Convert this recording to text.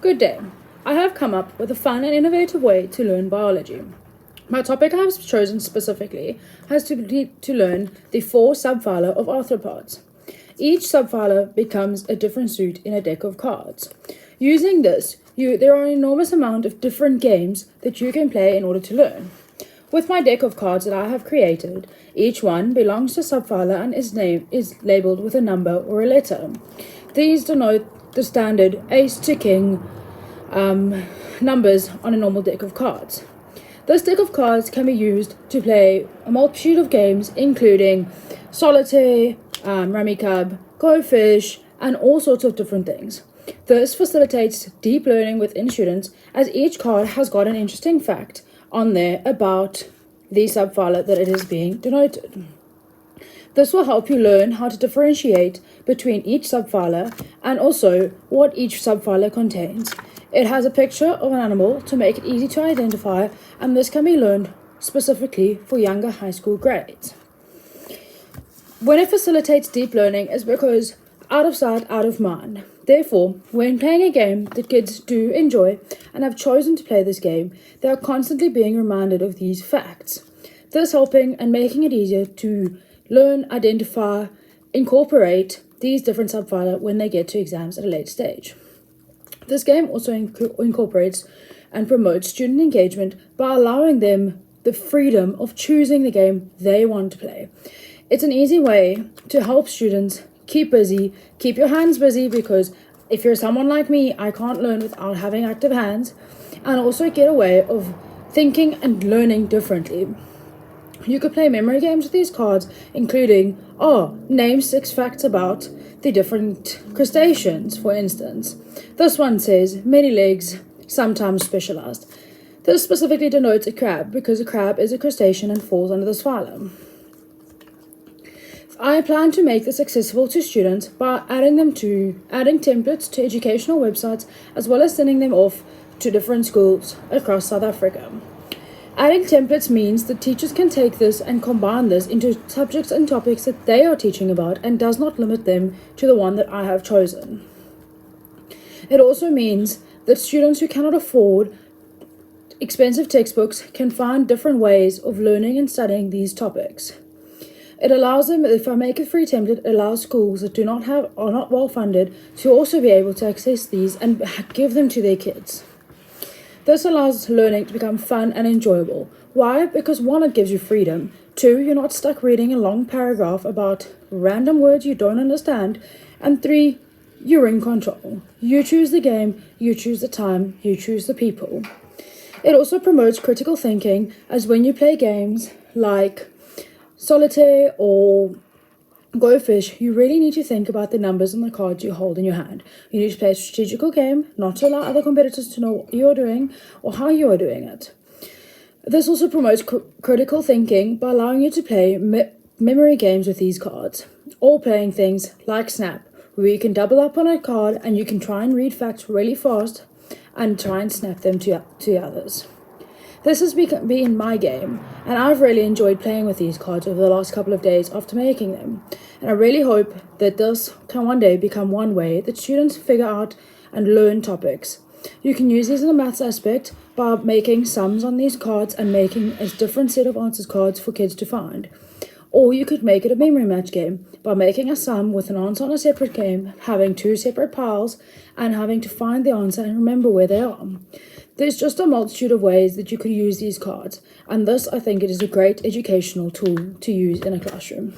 Good day. I have come up with a fun and innovative way to learn biology. My topic I have chosen specifically has to be to learn the 4 subphyla of arthropods. Each subphyla becomes a different suit in a deck of cards. Using this, there are an enormous amount of different games that you can play in order to learn. With my deck of cards that I have created, each one belongs to a subphyla and is labeled with a number or a letter. These denote the standard ace to king numbers on a normal deck of cards. This deck of cards can be used to play a multitude of games, including solitaire, rummy cub, go fish, and all sorts of different things. This facilitates deep learning within students, as each card has got an interesting fact on there about the subphyla that it is being denoted. This will help you learn how to differentiate between each subphyla and also what each subphyla contains. It has a picture of an animal to make it easy to identify, and this can be learned specifically for younger high school grades. When it facilitates deep learning is because out of sight, out of mind. Therefore, when playing a game that kids do enjoy and have chosen to play this game, they are constantly being reminded of these facts. This helping and making it easier to learn, identify, incorporate these different subphyla when they get to exams at a later stage. This game also incorporates and promotes student engagement by allowing them the freedom of choosing the game they want to play. It's an easy way to help students keep busy, keep your hands busy, because if you're someone like me, I can't learn without having active hands, and also get a way of thinking and learning differently. You could play memory games with these cards, including, name 6 facts about the different crustaceans, for instance. This one says, many legs, sometimes specialized. This specifically denotes a crab, because a crab is a crustacean and falls under this phylum. I plan to make this accessible to students by adding templates to educational websites, as well as sending them off to different schools across South Africa. Adding templates means that teachers can take this and combine this into subjects and topics that they are teaching about, and does not limit them to the one that I have chosen. It also means that students who cannot afford expensive textbooks can find different ways of learning and studying these topics. It allows them, if I make a free template, it allows schools that are not well funded to also be able to access these and give them to their kids. This allows learning to become fun and enjoyable. Why? Because 1, it gives you freedom. 2, you're not stuck reading a long paragraph about random words you don't understand. And 3, you're in control. You choose the game, you choose the time, you choose the people. It also promotes critical thinking, as when you play games like solitaire or go fish, you really need to think about the numbers on the cards you hold in your hand. You need to play a strategical game, not to allow other competitors to know what you're doing or how you are doing it. This also promotes critical thinking by allowing you to play memory games with these cards, or playing things like Snap, where you can double up on a card and you can try and read facts really fast and try and snap them to others. This has been my game, and I've really enjoyed playing with these cards over the last couple of days after making them. And I really hope that this can one day become one way that students figure out and learn topics. You can use these in the maths aspect by making sums on these cards and making a different set of answers cards for kids to find. Or you could make it a memory match game by making a sum with an answer on a separate game, having 2 separate piles, and having to find the answer and remember where they are. There's just a multitude of ways that you could use these cards, and this, I think, it is a great educational tool to use in a classroom.